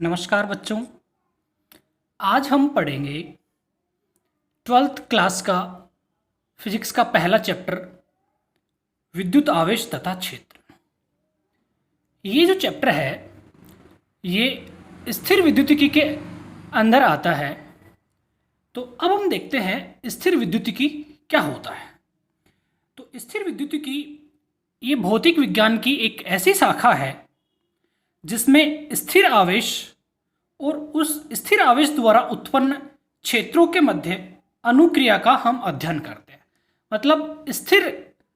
नमस्कार बच्चों। आज हम पढ़ेंगे 12th क्लास का फिजिक्स का पहला चैप्टर विद्युत आवेश तथा क्षेत्र। ये जो चैप्टर है ये स्थिर विद्युतिकी के अंदर आता है। तो अब हम देखते हैं स्थिर विद्युतिकी क्या होता है। तो स्थिर विद्युतिकी ये भौतिक विज्ञान की एक ऐसी शाखा है जिसमें स्थिर आवेश और उस स्थिर आवेश द्वारा उत्पन्न क्षेत्रों के मध्य अनुक्रिया का हम अध्ययन करते हैं। मतलब स्थिर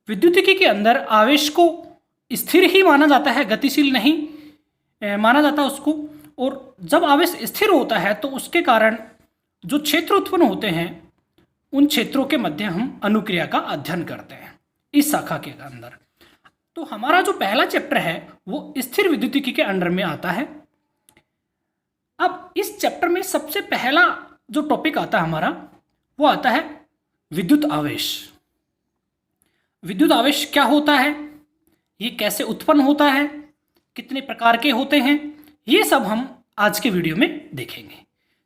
विद्युतिकी के अंदर आवेश को स्थिर ही माना जाता है, गतिशील नहीं माना जाता उसको। और जब आवेश स्थिर होता है तो उसके कारण जो क्षेत्र उत्पन्न होते हैं उन क्षेत्रों के मध्य हम अनुक्रिया का अध्ययन करते हैं इस शाखा के अंदर। तो हमारा जो पहला चैप्टर है वो स्थिर विद्युतिकी के अंडर में आता है। अब इस चैप्टर में सबसे पहला जो टॉपिक आता है हमारा वो आता है विद्युत आवेश। विद्युत आवेश क्या होता है, ये कैसे उत्पन्न होता है, कितने प्रकार के होते हैं, ये सब हम आज के वीडियो में देखेंगे।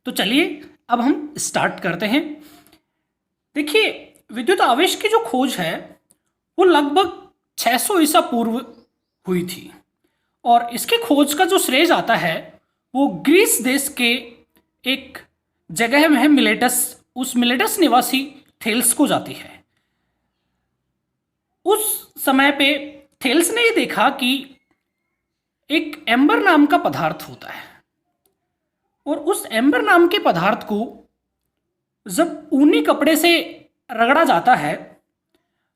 तो चलिए अब हम स्टार्ट करते हैं। देखिए, विद्युत आवेश की जो खोज है वो लगभग 600 ईसा पूर्व हुई थी और इसके खोज का जो श्रेय आता है वो ग्रीस देश के एक जगह में है मिलेटस। उस मिलेटस निवासी थेल्स को जाती है। उस समय पे थेल्स ने ये देखा कि एक एम्बर नाम का पदार्थ होता है और उस एम्बर नाम के पदार्थ को जब ऊनी कपड़े से रगड़ा जाता है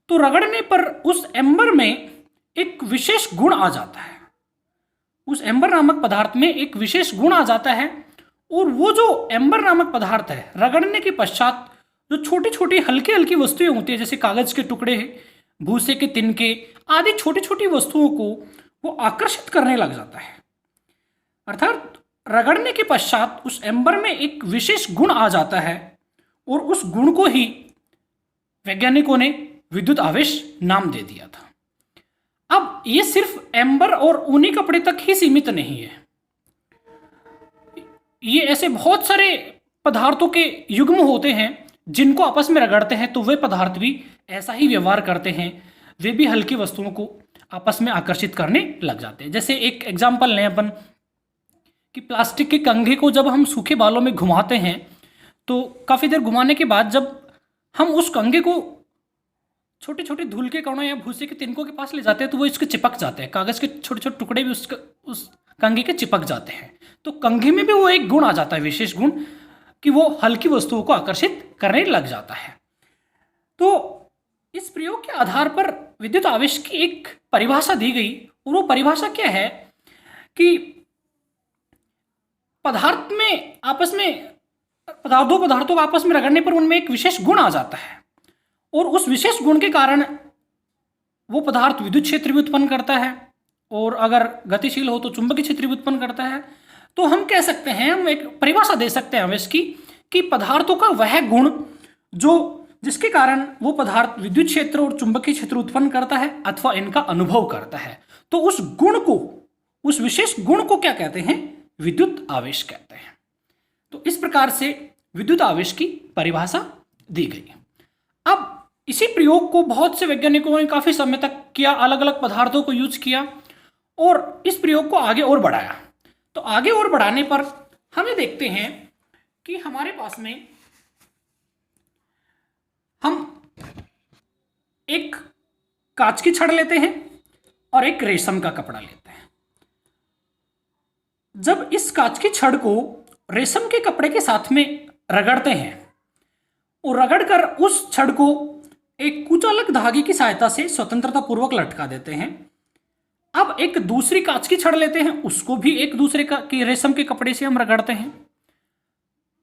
तो रगड़ने पर उस एम्बर में एक विशेष गुण आ जाता है। उस एम्बर नामक पदार्थ में एक विशेष गुण आ जाता है और वो जो एम्बर नामक पदार्थ है रगड़ने के पश्चात जो छोटी छोटी हल्की हल्की वस्तुएं होती है, जैसे कागज के टुकड़े, भूसे के तिनके आदि छोटी छोटी वस्तुओं को वो आकर्षित करने लग जाता है। अर्थात रगड़ने के पश्चात उस एम्बर में एक विशेष गुण आ जाता है और उस गुण को ही वैज्ञानिकों ने विद्युत आवेश नाम दे दिया था। अब ये सिर्फ एम्बर और ऊनी कपड़े तक ही सीमित नहीं है, ये ऐसे बहुत सारे पदार्थों के युग्म होते हैं जिनको आपस में रगड़ते हैं तो वे पदार्थ भी ऐसा ही व्यवहार करते हैं, वे भी हल्की वस्तुओं को आपस में आकर्षित करने लग जाते हैं। जैसे एक एग्जाम्पल लें अपन कि प्लास्टिक के कंघे को जब हम सूखे बालों में घुमाते हैं तो काफ़ी देर घुमाने के बाद जब हम उस कंघे को छोटे छोटे धूल के कणों या भूसे के तिनकों के पास ले जाते हैं तो वो इसके चिपक जाते हैं, कागज के छोटे छोटे टुकड़े भी उस कंघे के चिपक जाते हैं। तो कंघे में भी वो एक गुण आ जाता है, विशेष गुण, कि वो हल्की वस्तुओं को आकर्षित करने लग जाता है। तो इस प्रयोग के आधार पर विद्युत आवेश की एक परिभाषा दी गई और वो परिभाषा क्या है कि पदार्थ में आपस में दो पदार्थों को आपस में रगड़ने पर उनमें एक विशेष गुण आ जाता है और उस विशेष गुण के कारण वो पदार्थ विद्युत क्षेत्र भी उत्पन्न करता है और अगर गतिशील हो तो चुंबकीय क्षेत्र भी उत्पन्न करता है। तो हम कह सकते हैं, हम एक परिभाषा दे सकते हैं आवेश की कि पदार्थों का वह गुण जो जिसके कारण वो पदार्थ विद्युत क्षेत्र और चुंबकीय क्षेत्र उत्पन्न करता है अथवा इनका अनुभव करता है, तो उस गुण को, उस विशेष गुण को क्या कहते हैं, विद्युत आवेश कहते हैं। तो इस प्रकार से विद्युत आवेश की परिभाषा दी गई। अब इसी प्रयोग को बहुत से वैज्ञानिकों ने काफी समय तक किया, अलग अलग पदार्थों को यूज किया और इस प्रयोग को आगे और बढ़ाया। तो आगे और बढ़ाने पर हमें देखते हैं कि हमारे पास में हम एक कांच की छड़ लेते हैं और एक रेशम का कपड़ा लेते हैं। जब इस कांच की छड़ को रेशम के कपड़े के साथ में रगड़ते हैं और रगड़कर उस छड़ को एक कुचालक धागे की सहायता से स्वतंत्रता पूर्वक लटका देते हैं। अब एक दूसरी कांच की छड़ लेते हैं, उसको भी एक दूसरे की रेशम के कपड़े से हम रगड़ते हैं।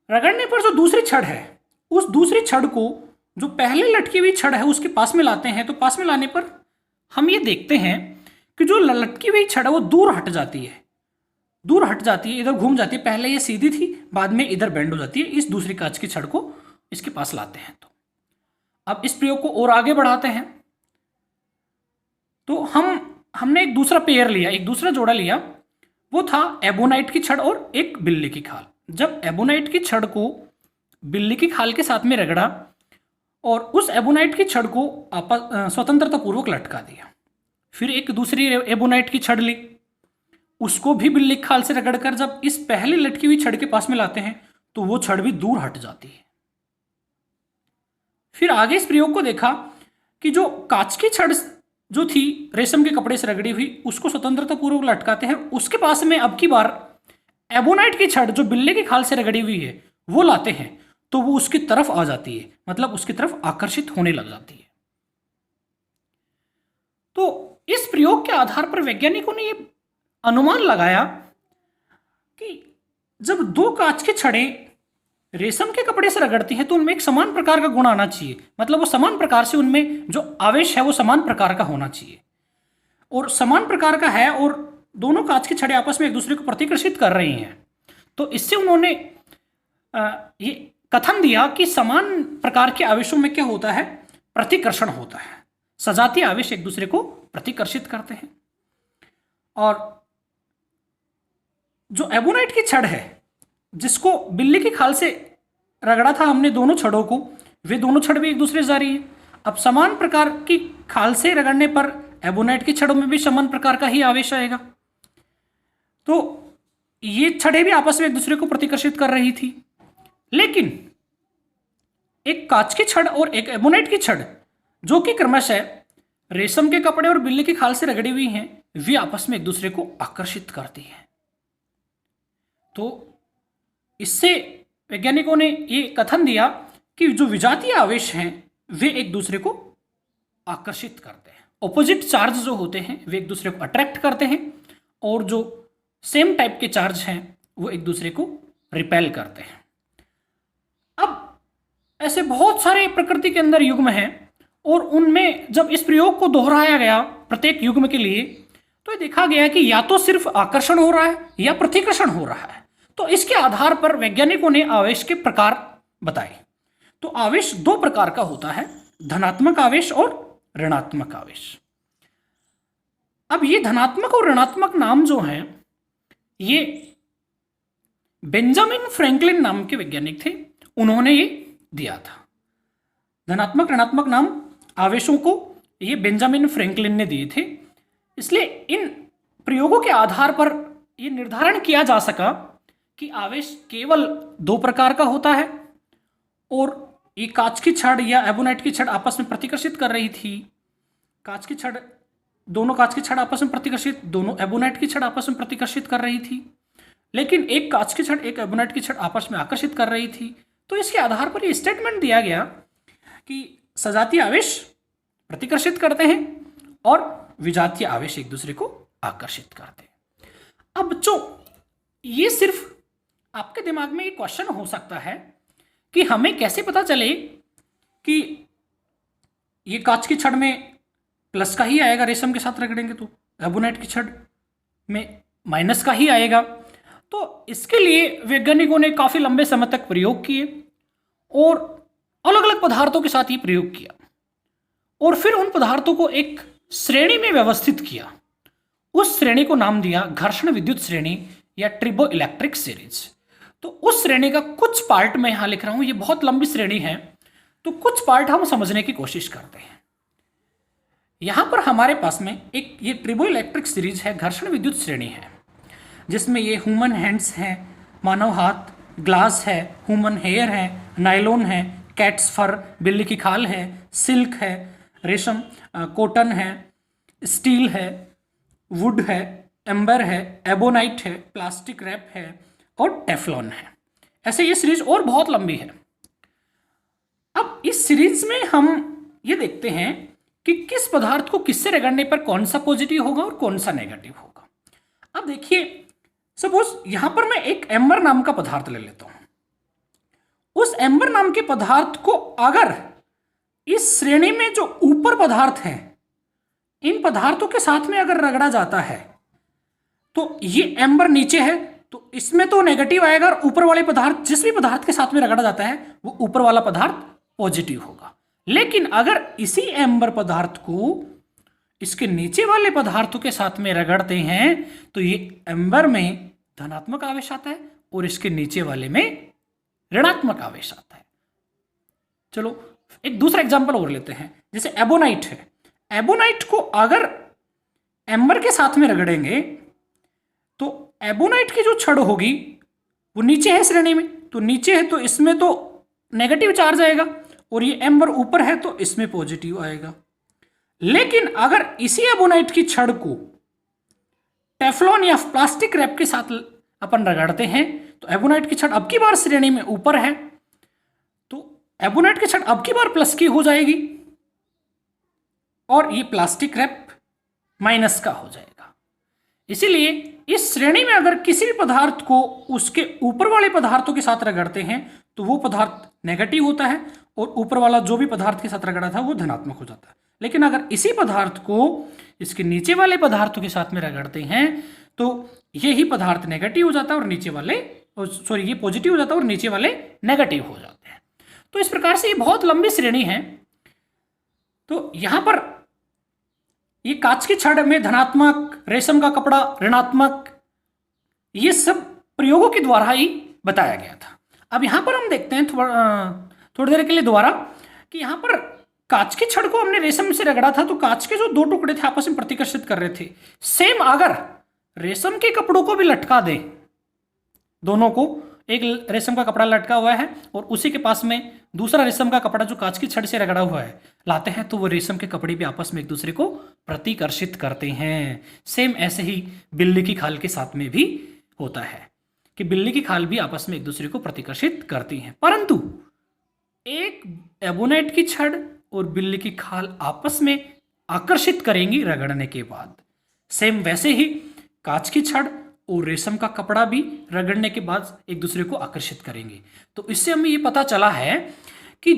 रगड़ने पर जो दूसरी छड़ है उस दूसरी छड़ को जो पहले लटकी हुई छड़ है उसके पास में लाते हैं। तो पास में लाने पर हम ये देखते हैं कि जो लटकी हुई छड़ है वो दूर हट जाती है, दूर हट जाती है, इधर घूम जाती है। पहले ये सीधी थी, बाद में इधर बेंड हो जाती है। इस दूसरी कांच की छड़ को इसके पास लाते हैं। तो अब इस प्रयोग को और आगे बढ़ाते हैं। तो हमने एक दूसरा पेयर लिया, एक दूसरा जोड़ा लिया वो था एबोनाइट की छड़ और एक बिल्ली की खाल। जब एबोनाइट की छड़ को बिल्ली की खाल के साथ में रगड़ा और उस एबोनाइट की छड़ को स्वतंत्रता पूर्वक लटका दिया। फिर एक दूसरी एबोनाइट की छड़ ली, उसको भी बिल्ली की खाल से रगड़कर जब इस पहले लटकी हुई छड़ के पास में लाते हैं तो वो छड़ भी दूर हट जाती है। फिर आगे इस प्रयोग को देखा कि जो कांच की छड़ जो थी रेशम के कपड़े से रगड़ी हुई, उसको स्वतंत्रता पूर्वक लटकाते हैं, उसके पास में अब की बार एबोनाइट की छड़ जो बिल्ली की खाल से रगड़ी हुई है वो लाते हैं, तो वो उसकी तरफ आ जाती है, मतलब उसकी तरफ आकर्षित होने लग जाती है। तो इस प्रयोग के आधार पर वैज्ञानिकों ने ये अनुमान लगाया कि जब दो कांच की छड़ें रेशम के कपड़े से रगड़ती हैं तो उनमें एक समान प्रकार का गुण आना चाहिए, मतलब वो समान प्रकार से उनमें जो आवेश है वो समान प्रकार का होना चाहिए, और समान प्रकार का है और दोनों कांच की छड़ें आपस में एक दूसरे को प्रतिकर्षित कर रही हैं। तो इससे उन्होंने ये कथन दिया कि समान प्रकार के आवेशों में क्या होता है, प्रतिकर्षण होता है, सजातीय आवेश एक दूसरे को प्रतिकर्षित करते हैं। और जो एबोनाइट की छड़ है जिसको बिल्ली की खाल से रगड़ा था हमने दोनों छड़ों को, वे दोनों छड़ भी एक दूसरे से जा रही है। अब समान प्रकार की खाल से रगड़ने पर एबोनाइट की छड़ों में भी समान प्रकार का ही आवेश आएगा, तो ये छड़ें भी आपस में एक दूसरे को प्रतिकर्षित कर रही थी। लेकिन एक कांच की छड़ और एक एबोनाइट की छड़ जो कि क्रमशः रेशम के कपड़े और बिल्ली की खाल से रगड़ी हुई हैं, वे आपस में एक दूसरे को आकर्षित करती हैं। तो इससे वैज्ञानिकों ने ये कथन दिया कि जो विजातीय आवेश हैं वे एक दूसरे को आकर्षित करते हैं, ऑपोजिट चार्ज जो होते हैं वे एक दूसरे को अट्रैक्ट करते हैं, और जो सेम टाइप के चार्ज हैं वो एक दूसरे को रिपेल करते हैं। अब ऐसे बहुत सारे प्रकृति के अंदर युग्म हैं और उनमें जब इस प्रयोग को दोहराया गया प्रत्येक युग्म के लिए तो ये देखा गया कि या तो सिर्फ आकर्षण हो रहा है या प्रतिकर्षण हो रहा है। तो इसके आधार पर वैज्ञानिकों ने आवेश के प्रकार बताए। तो आवेश दो प्रकार का होता है, धनात्मक आवेश और ऋणात्मक आवेश। अब ये धनात्मक और ऋणात्मक नाम जो हैं ये बेंजामिन फ्रैंकलिन नाम के वैज्ञानिक थे, उन्होंने ये दिया था। धनात्मक ऋणात्मक नाम आवेशों को ये बेंजामिन फ्रैंकलिन ने दिए थे। इसलिए इन प्रयोगों के आधार पर यह निर्धारण किया जा सका कि आवेश केवल दो प्रकार का होता है और ये कांच की छड़ या एबोनाइट की छड़ आपस में प्रतिकर्षित कर रही थी। दोनों कांच की छड़ आपस में प्रतिकर्षित, दोनों एबोनाइट की छड़ आपस में प्रतिकर्षित कर रही थी, लेकिन एक कांच की छड़ एक एबोनाइट की छड़ आपस में आकर्षित कर रही थी। तो इसके आधार पर यह स्टेटमेंट दिया गया कि सजातीय आवेश प्रतिकर्षित करते हैं और विजातीय आवेश एक दूसरे को आकर्षित करते हैं। अब जो ये सिर्फ आपके दिमाग में ये क्वेश्चन हो सकता है कि हमें कैसे पता चले कि ये कांच की छड़ में प्लस का ही आएगा, रेशम के साथ रगड़ेंगे तो एबोनाइट की छड़ में माइनस का ही आएगा। तो इसके लिए वैज्ञानिकों ने काफ़ी लंबे समय तक प्रयोग किए और अलग अलग पदार्थों के साथ ये प्रयोग किया और फिर उन पदार्थों को एक श्रेणी में व्यवस्थित किया। उस श्रेणी को नाम दिया घर्षण विद्युत श्रेणी या ट्रिबो इलेक्ट्रिक सीरीज। तो उस श्रेणी का कुछ पार्ट मैं यहां लिख रहा हूं, ये बहुत लंबी श्रेणी है तो कुछ पार्ट हम समझने की कोशिश करते हैं। यहां पर हमारे पास में एक ये ट्रिबो इलेक्ट्रिक सीरीज है, घर्षण विद्युत श्रेणी है, जिसमें ये ह्यूमन हैंड्स हैं, मानव हाथ, ग्लास है, ह्यूमन हेयर है, नायलॉन है, कैट्स फर, बिल्ली की खाल है, सिल्क है, रेशम कॉटन है, स्टील है, वुड है, एम्बर है, एबोनाइट है, प्लास्टिक रैप है और टेफलॉन है। ऐसे ये सीरीज और बहुत लंबी है। अब इस सीरीज में हम ये देखते हैं कि किस पदार्थ को किससे रगड़ने पर कौन सा पॉजिटिव होगा और कौन सा नेगेटिव होगा। अब देखिए, सपोज यहां पर मैं एक एम्बर नाम का पदार्थ ले लेता हूं। उस एम्बर नाम के पदार्थ को अगर इस श्रेणी में जो ऊपर पदार्थ हैं, इन पदार्थों के साथ में अगर रगड़ा जाता है तो ये एम्बर नीचे है तो इसमें तो नेगेटिव आएगा और ऊपर वाले पदार्थ, जिस भी पदार्थ के साथ में रगड़ा जाता है वो ऊपर वाला पदार्थ पॉजिटिव होगा। लेकिन अगर इसी एम्बर पदार्थ को इसके नीचे वाले पदार्थों के साथ में रगड़ते हैं तो ये एम्बर में धनात्मक आवेश आता है और इसके नीचे वाले में ऋणात्मक आवेश आता है। चलो एक दूसरा एग्जांपल और लेते हैं, जैसे एबोनाइट है। एबोनाइट को अगर एम्बर के साथ में रगड़ेंगे तो एबोनाइट की जो छड़ होगी वो नीचे है श्रेणी में, तो नीचे है तो इसमें तो नेगेटिव चार्ज आएगा और ये एम्बर ऊपर है तो इसमें पॉजिटिव आएगा। लेकिन अगर इसी एबोनाइट की छड़ को टेफ्लॉन या प्लास्टिक रैप के साथ अपन रगड़ते हैं तो एबोनाइट की छड़ अब की बार श्रेणी में ऊपर है तो एबोनाइट की छड़ अब की बार प्लस की हो जाएगी और ये प्लास्टिक रैप माइनस का हो जाएगा। इसीलिए इस श्रेणी में अगर किसी भी पदार्थ को उसके ऊपर वाले पदार्थों के साथ रगड़ते हैं तो वो पदार्थ नेगेटिव होता है और ऊपर वाला जो भी पदार्थ के साथ रगड़ा था वो धनात्मक हो जाता है। लेकिन अगर इसी पदार्थ को इसके नीचे वाले पदार्थों के साथ में रगड़ते हैं तो यही पदार्थ नेगेटिव हो जाता है और नीचे वाले ये पॉजिटिव हो जाता है और नीचे वाले नेगेटिव हो जाते हैं। तो इस प्रकार से ये बहुत लंबी श्रेणी है। तो यहां पर ये कांच की छड़ में धनात्मक, रेशम का कपड़ा ऋणात्मक, ये सब प्रयोगों के द्वारा ही बताया गया था। अब यहां पर हम देखते हैं थोड़ी देर के लिए दोबारा कि यहां पर कांच की छड़ को हमने रेशम से रगड़ा था तो कांच के जो दो टुकड़े थे आपस में प्रतिकर्षित कर रहे थे। सेम अगर रेशम के कपड़ों को भी लटका दें, दोनों को, एक रेशम का कपड़ा लटका हुआ है और उसी के पास में दूसरा रेशम का कपड़ा जो कांच की छड़ से रगड़ा हुआ है लाते हैं तो वो रेशम के कपड़े भी आपस में एक दूसरे को प्रतिकर्षित करते हैं। सेम ऐसे ही बिल्ली की खाल के साथ में भी होता है कि बिल्ली की खाल भी आपस में एक दूसरे को प्रतिकर्षित करती हैं, परंतु एक एबोनाइट की छड़ और बिल्ली की खाल आपस में आकर्षित करेंगी रगड़ने के बाद। सेम वैसे ही कांच की छड़ और रेशम का कपड़ा भी रगड़ने के बाद एक दूसरे को आकर्षित करेंगे। तो इससे हमें ये पता चला है कि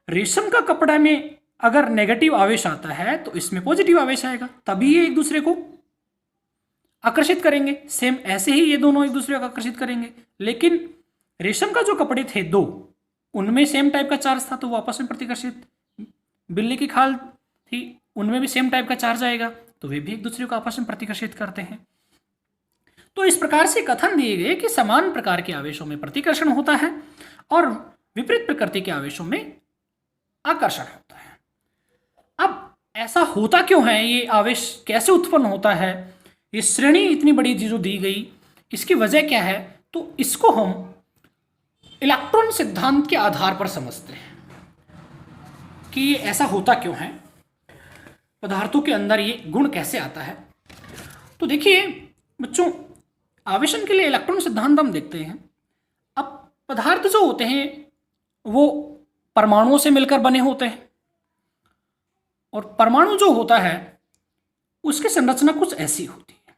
रेशम का कपड़ा में अगर नेगेटिव आवेश आता है तो इसमें पॉजिटिव आवेश आएगा, तभी ये एक दूसरे को आकर्षित करेंगे। सेम ऐसे ही ये दोनों एक दूसरे को आकर्षित करेंगे। लेकिन रेशम का जो कपड़े थे दो, उनमें सेम टाइप का चार्ज था तो वो आपस में प्रतिकर्षित, बिल्ली की खाल थी उनमें भी सेम टाइप का चार्ज आएगा तो वे भी एक दूसरे को आपस में प्रतिकर्षित करते हैं। तो इस प्रकार से कथन दिए गए कि समान प्रकार के आवेशों में प्रतिकर्षण होता है और विपरीत प्रकृति के आवेशों में आकर्षण होता है। अब ऐसा होता क्यों है, ये आवेश कैसे उत्पन्न होता है, ये श्रेणी इतनी बड़ी जो दी गई इसकी वजह क्या है, तो इसको हम इलेक्ट्रॉन सिद्धांत के आधार पर समझते हैं कि ये ऐसा होता क्यों है, पदार्थों के अंदर ये गुण कैसे आता है। तो देखिए बच्चों, आवेशन के लिए इलेक्ट्रॉन सिद्धांत हम देखते हैं। अब पदार्थ जो होते हैं वो परमाणुओं से मिलकर बने होते हैं और परमाणु जो होता है उसकी संरचना कुछ ऐसी होती है।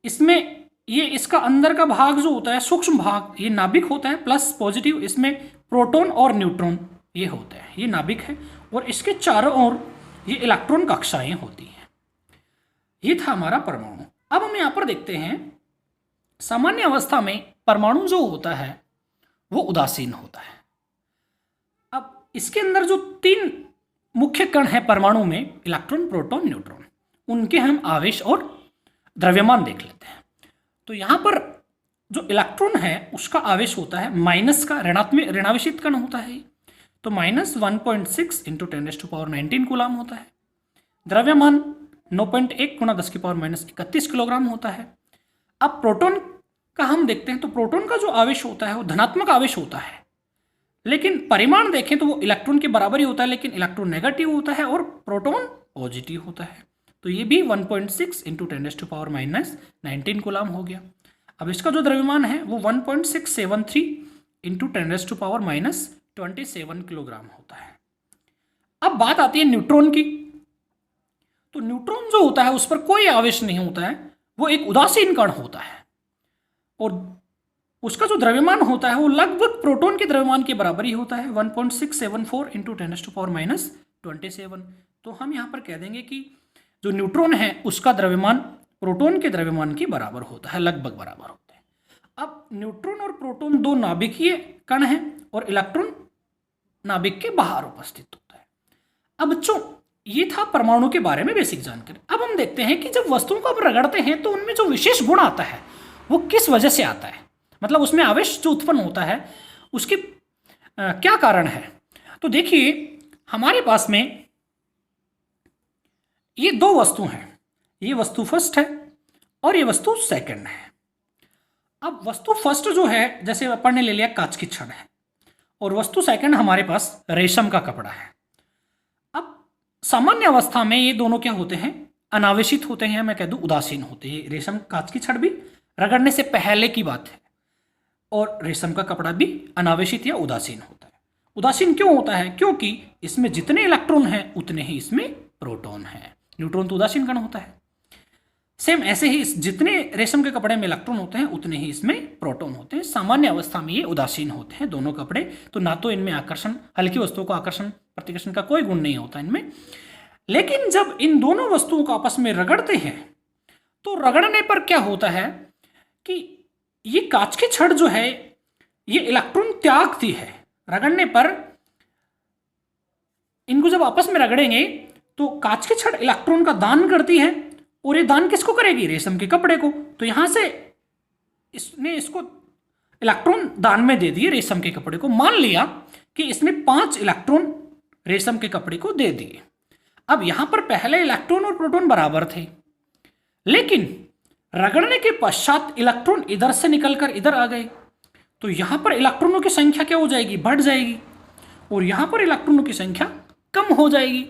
इसमें ये इसका अंदर का भाग जो होता है, सूक्ष्म भाग, ये नाभिक होता है प्लस पॉजिटिव, इसमें प्रोटॉन और न्यूट्रॉन ये होते हैं, ये नाभिक है और इसके चारों ओर ये इलेक्ट्रॉन कक्षाएं होती हैं। ये था हमारा परमाणु। अब हम यहाँ पर देखते हैं सामान्य अवस्था में परमाणु जो होता है वो उदासीन होता है। अब इसके अंदर जो तीन मुख्य कण हैं परमाणु में, इलेक्ट्रॉन, प्रोटॉन, न्यूट्रॉन, उनके हम आवेश और द्रव्यमान देख लेते हैं। तो यहाँ पर जो इलेक्ट्रॉन है उसका आवेश होता है माइनस का, ऋणावेशित कण होता है तो -1.6 × 10⁻19 कूलाम होता है। द्रव्यमान 9.1 × 10⁻31 किलोग्राम होता है। अब प्रोटॉन का हम देखते हैं तो प्रोटॉन का जो आवेश होता है वो धनात्मक आवेश होता है, लेकिन परिमाण देखें तो वो इलेक्ट्रॉन के बराबर ही होता है, लेकिन इलेक्ट्रॉन नेगेटिव होता है और प्रोटॉन पॉजिटिव होता है। तो ये भी 1.6 × 10⁻19 कूलाम हो गया। अब इसका जो द्रव्यमान है वो 1.673 × 10⁻27 किलोग्राम होता है। अब बात आती है न्यूट्रॉन की। तो न्यूट्रॉन जो होता है उस पर कोई आवेश नहीं होता है, वो एक उदासीन कण होता है और उसका जो द्रव्यमान होता है वो लगभग प्रोटॉन के द्रव्यमान के बराबर ही होता है, 1.674 × 10⁻27। तो हम यहाँ पर कह देंगे कि जो न्यूट्रॉन है उसका द्रव्यमान प्रोटॉन के द्रव्यमान के बराबर होता है, लगभग बराबर होता है। अब न्यूट्रॉन और प्रोटॉन दो नाभिकीय कण हैं और इलेक्ट्रॉन नाभिक के बाहर उपस्थित होता है। अब बच्चों ये था परमाणु के बारे में बेसिक जानकारी। अब हम देखते हैं कि जब वस्तुओं को हम रगड़ते हैं तो उनमें जो विशेष गुण आता है वो किस वजह से आता है, मतलब उसमें आवेश जो उत्पन्न होता है उसकी क्या कारण है। तो देखिए हमारे पास में ये दो वस्तु हैं, ये वस्तु फर्स्ट है और ये वस्तु सेकंड है। अब वस्तु फर्स्ट जो है जैसे अपन ने ले लिया कांच की छड़ है, और वस्तु सेकंड हमारे पास रेशम का कपड़ा है। अब सामान्य अवस्था में ये दोनों क्या होते हैं, अनावेशित होते हैं, मैं कह दूं उदासीन होते हैं। रेशम कांच की छड़ भी रगड़ने से पहले की बात है, और रेशम का कपड़ा भी अनावेशित या उदासीन होता है। उदासीन क्यों होता है, क्योंकि इसमें जितने इलेक्ट्रॉन हैं उतने ही इसमें प्रोटॉन हैं। न्यूट्रॉन तो उदासीन कण होता है। सेम ऐसे ही जितने रेशम के कपड़े में इलेक्ट्रॉन होते हैं उतने ही इसमें प्रोटॉन होते हैं। सामान्य अवस्था में ये उदासीन होते हैं दोनों कपड़े, तो ना तो इनमें आकर्षण, हल्की वस्तुओं को आकर्षण प्रतिकर्षण का कोई गुण नहीं होता इनमें। लेकिन जब इन दोनों वस्तुओं को आपस में रगड़ते हैं तो रगड़ने पर क्या होता है कि ये कांच की छड़ जो है ये इलेक्ट्रॉन त्यागती है। रगड़ने पर इनको जब आपस में रगड़ेंगे तो कांच की छड़ इलेक्ट्रॉन का दान करती है, और ये दान किसको करेगी, रेशम के कपड़े को। तो यहां से इसने इसको इलेक्ट्रॉन दान में दे दिए रेशम के कपड़े को। मान लिया कि इसने 5 इलेक्ट्रॉन रेशम के कपड़े को दे दिए। अब यहां पर पहले इलेक्ट्रॉन और प्रोटॉन बराबर थे, लेकिन रगड़ने के पश्चात इलेक्ट्रॉन इधर से निकलकर इधर आ गए, तो यहां पर इलेक्ट्रॉनों की संख्या क्या हो जाएगी, बढ़ जाएगी, और यहां पर इलेक्ट्रॉनों की संख्या कम हो जाएगी।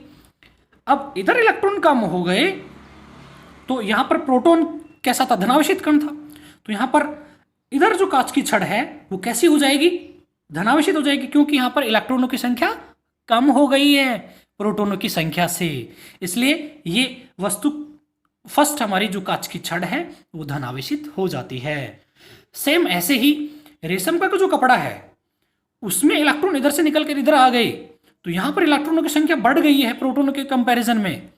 अब इधर इलेक्ट्रॉन कम हो गए तो यहां पर प्रोटॉन कैसा था, धनावेशित कण था, तो यहां पर इधर जो कांच की छड़ है वो कैसी हो जाएगी, धनावेशित हो जाएगी, क्योंकि यहां पर इलेक्ट्रॉनों की संख्या कम हो गई है प्रोटॉनों की संख्या से। इसलिए ये वस्तु फर्स्ट हमारी जो कांच की छड़ है वो धनावेशित हो जाती है। सेम ऐसे ही रेशम का जो कपड़ा है उसमें इलेक्ट्रॉन इधर से निकलकर इधर आ गए, तो यहां पर इलेक्ट्रॉनों की संख्या बढ़ गई है प्रोटॉनों के कंपैरिजन में।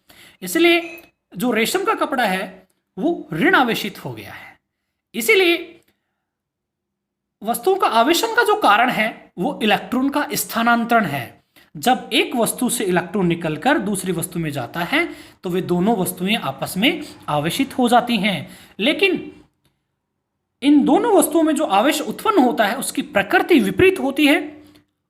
इसलिए जो रेशम का कपड़ा है वो ऋण आवेशित हो गया है। इसीलिए वस्तुओं का आवेशन का जो कारण है वो इलेक्ट्रॉन का स्थानांतरण है। जब एक वस्तु से इलेक्ट्रॉन निकलकर दूसरी वस्तु में जाता है तो वे दोनों वस्तुएं आपस में आवेशित हो जाती हैं। लेकिन इन दोनों वस्तुओं में जो आवेश उत्पन्न होता है उसकी प्रकृति विपरीत होती है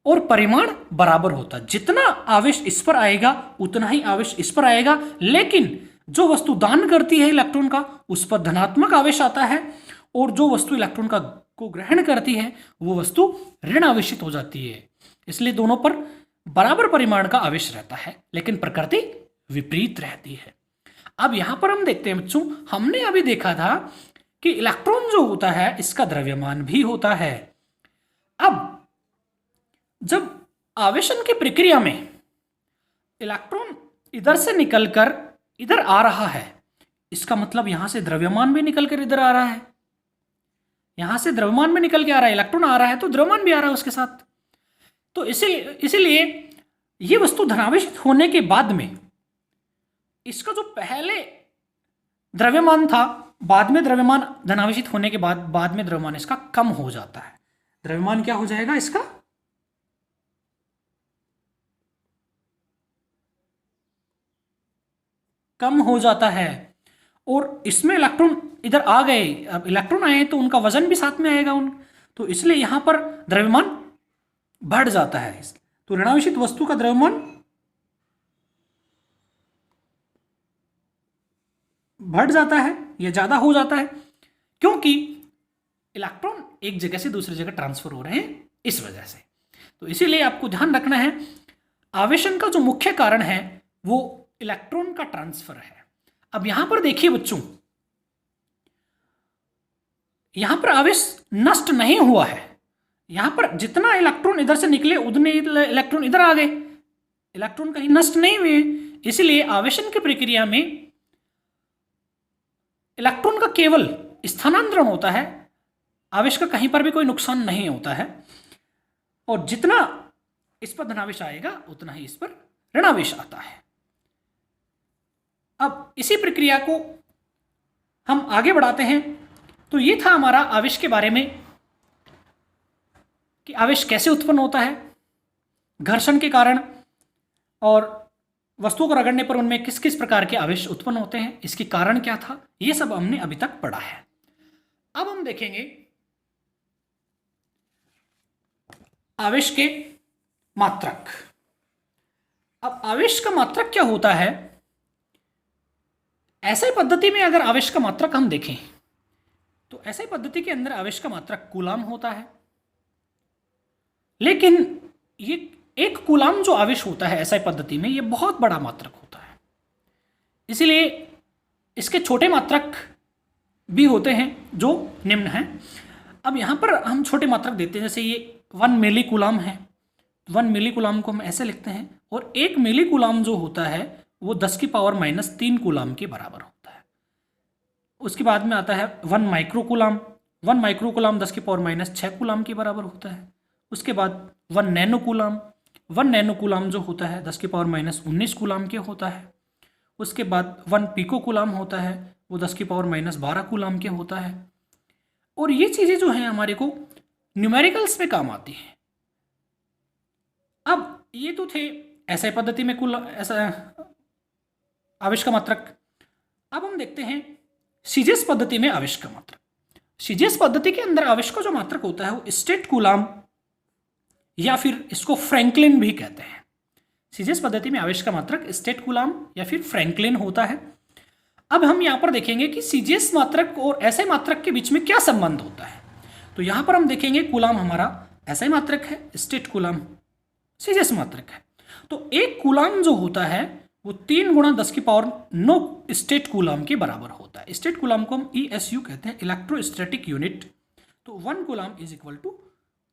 और परिमाण बराबर होता है। जितना आवेश इस पर आएगा उतना ही आवेश इस पर आएगा, लेकिन जो वस्तु दान करती है इलेक्ट्रॉन का उस पर धनात्मक आवेश आता है, और जो वस्तु इलेक्ट्रॉन का को ग्रहण करती है वो वस्तु ऋण आवेशित हो जाती है। इसलिए दोनों पर बराबर परिमाण का आवेश रहता है, लेकिन प्रकृति विपरीत रहती है। अब यहां पर हम देखते हैं बच्चों, हमने अभी देखा था कि इलेक्ट्रॉन जो होता है इसका द्रव्यमान भी होता है। अब जब आवेशन की प्रक्रिया में इलेक्ट्रॉन इधर से निकलकर इधर आ रहा है, इसका मतलब यहां से द्रव्यमान भी निकलकर इधर आ रहा है। यहां से द्रव्यमान भी निकल के आ रहा है, इलेक्ट्रॉन आ रहा है तो द्रव्यमान भी आ रहा है उसके साथ। तो इसीलिए ये वस्तु धनावेशित होने के बाद में इसका जो पहले द्रव्यमान था, बाद में द्रव्यमान धनावेशित होने के बाद में द्रव्यमान इसका कम हो जाता है। द्रव्यमान क्या हो जाएगा इसका, कम हो जाता है, और इसमें इलेक्ट्रॉन इधर आ गए। अब इलेक्ट्रॉन आए तो उनका वजन भी साथ में आएगा तो इसलिए यहां पर द्रव्यमान बढ़ जाता है। तो ऋणावेशित वस्तु का द्रव्यमान बढ़ जाता है या ज्यादा हो जाता है, क्योंकि इलेक्ट्रॉन एक जगह से दूसरी जगह ट्रांसफर हो रहे हैं इस वजह से। तो इसीलिए आपको ध्यान रखना है, आवेशन का जो मुख्य कारण है वो इलेक्ट्रॉन का ट्रांसफर है। अब यहां पर देखिए बच्चों, यहां पर आवेश नष्ट नहीं हुआ है। यहां पर जितना इलेक्ट्रॉन इधर से निकले उतने इलेक्ट्रॉन इधर आ गए, इलेक्ट्रॉन कहीं नष्ट नहीं हुए। इसलिए आवेशन की प्रक्रिया में इलेक्ट्रॉन का केवल स्थानांतरण होता है, आवेश का कहीं पर भी कोई नुकसान नहीं होता है, और जितना इस पर धनावेश आएगा उतना ही इस पर ऋणावेश आता है। अब इसी प्रक्रिया को हम आगे बढ़ाते हैं। तो ये था हमारा आवेश के बारे में कि आवेश कैसे उत्पन्न होता है, घर्षण के कारण और वस्तुओं को रगड़ने पर उनमें किस किस प्रकार के आवेश उत्पन्न होते हैं, इसके कारण क्या था, ये सब हमने अभी तक पढ़ा है। अब हम देखेंगे आवेश के मात्रक। अब आवेश का मात्रक क्या होता है? ऐसे पद्धति में अगर आवेश का मात्रक हम देखें तो ऐसे पद्धति के अंदर आवेश का मात्रक कूलाम होता है, लेकिन ये एक कूलाम जो आवेश होता है ऐसा पद्धति में, ये बहुत बड़ा मात्रक होता है, इसीलिए इसके छोटे मात्रक भी होते हैं जो निम्न हैं। अब यहाँ पर हम छोटे मात्रक देते हैं, जैसे ये 1 मिली कूलाम है। 1 मिली कूलाम को हम ऐसे लिखते हैं, और 1 मिली कूलाम जो होता है वो 10⁻³ कूलाम के बराबर होता है। उसके बाद में आता है 1 micro coulomb. 1 micro coulomb 10⁻6 coulomb के बराबर होता है। उसके बाद 1 नैनो कूलाम। 1 नैनो कूलाम जो होता है 10⁻19 कूलाम के होता है। उसके बाद 1 पिको कूलाम होता है, वो 10⁻12 कूलाम के होता है। और ये चीज़ें जो हैं हमारे को न्यूमेरिकल्स में काम आती हैं। अब ये तो थे ऐसे पद्धति में ऐसा आवेश का मात्रक। अब हम देखते हैं सीजीएस पद्धति में आवेश का मात्रक। सीजीएस पद्धति के अंदर आवेश का जो मात्रक होता है वो स्टेट कूलाम, या फिर इसको फ्रैंकलिन भी कहते हैं। सीजीएस पद्धति में आवेश का मात्रक स्टेट कूलाम या फिर फ्रैंकलिन होता है। अब हम यहाँ पर देखेंगे कि सीजीएस मात्रक और ऐसे मात्रक के बीच में क्या संबंध होता है। तो यहाँ पर हम देखेंगे कूलाम हमारा ऐसे मात्रक है, स्टेट कूलाम सीजीएस मात्रक है। तो एक कूलाम जो होता है वो 3 × 10⁹ स्टेट कूलाम के बराबर होता है। स्टेट कूलाम को हम ESU कहते हैं, इलेक्ट्रोस्टैटिक यूनिट। तो 1 coulomb is equal to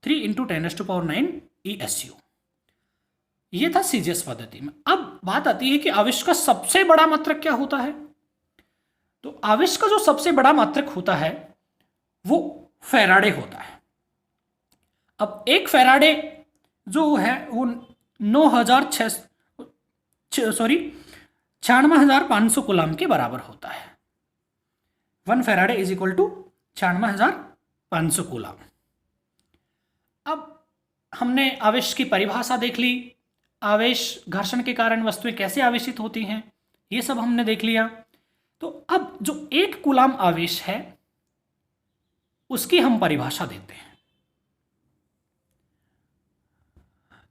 3 × 10⁹ ESU। ये था सीजीएस पद्धति में। अब बात आती है कि आवेश का सबसे बड़ा मात्रक क्या होता है। तो आवेश का जो सबसे बड़ा मात्रक होता है वो फैराडे होता है। अब एक फैराडे जो है वो 96,500 कूलाम के बराबर होता है। 1 faraday is equal to 96,500 coulomb. अब हमने आवेश की परिभाषा देख ली, आवेश घर्षण के कारण वस्तुएं कैसे आवेशित होती हैं, ये सब हमने देख लिया। तो अब जो 1 कूलाम आवेश है उसकी हम परिभाषा देते हैं।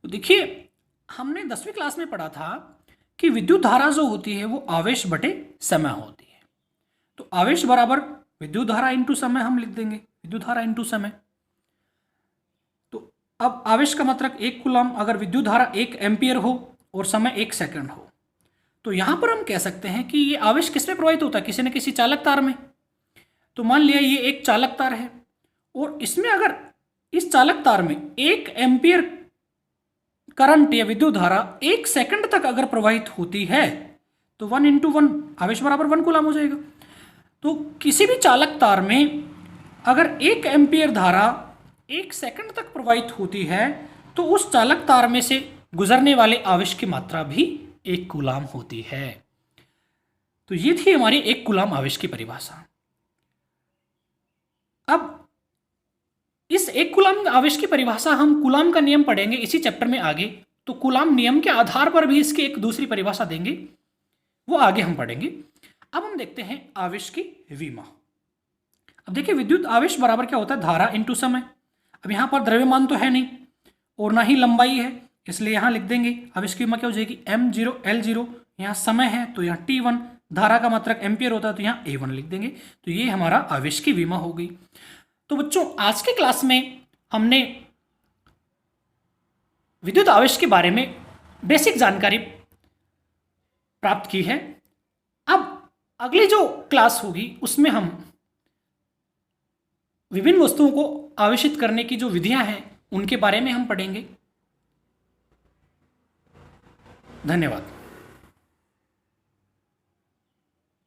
तो देखिए, हमने 10वीं क्लास में पढ़ा था कि विद्युत धारा जो होती है वो आवेश बटे समय होती है। तो आवेश बराबर विद्युत धारा इंटू समय हम लिख देंगे, विद्युत धारा इंटू समय। तो अब आवेश का मात्रक 1 कूलाम, अगर विद्युत धारा 1 एम्पियर हो और समय 1 सेकंड हो, तो यहां पर हम कह सकते हैं कि ये आवेश किस में प्रवाहित होता है, किसी न किसी चालक तार में। तो मान लिया ये एक चालक तार है, और इसमें अगर इस चालक तार में 1 एम्पियर करंट या विद्युत धारा 1 सेकंड तक अगर प्रवाहित होती है तो 1 × 1 आवेश बराबर 1 कूलाम हो जाएगा। तो किसी भी चालक तार में अगर 1 एम्पियर धारा 1 सेकंड तक प्रवाहित होती है तो उस चालक तार में से गुजरने वाले आवेश की मात्रा भी 1 कूलाम होती है। तो ये थी हमारी 1 कूलाम आवेश की परिभाषा। अब इस 1 कूलाम आवेश की परिभाषा हम कूलाम का नियम पढ़ेंगे इसी चैप्टर में आगे। तो कूलाम नियम के आधार पर भी इसकी एक दूसरी परिभाषा देंगे, वो आगे हम पढ़ेंगे। अब हम देखते हैं आवेश की विमा। अब देखिए, विद्युत आवेश बराबर क्या होता है, धारा इंटू समय। अब यहाँ पर द्रव्यमान तो है नहीं और ना ही लंबाई है, इसलिए यहाँ लिख देंगे आवेश की विमा क्या हो जाएगी, m0 L0। यहाँ समय है तो यहाँ T1, धारा का मात्रक एम्पियर होता है तो यहाँ A1 लिख देंगे। तो ये हमारा आवेश की विमा हो गई। तो बच्चों, आज के क्लास में हमने विद्युत आवेश के बारे में बेसिक जानकारी प्राप्त की है। अब अगली जो क्लास होगी उसमें हम विभिन्न वस्तुओं को आवेशित करने की जो विधियां हैं उनके बारे में हम पढ़ेंगे। धन्यवाद।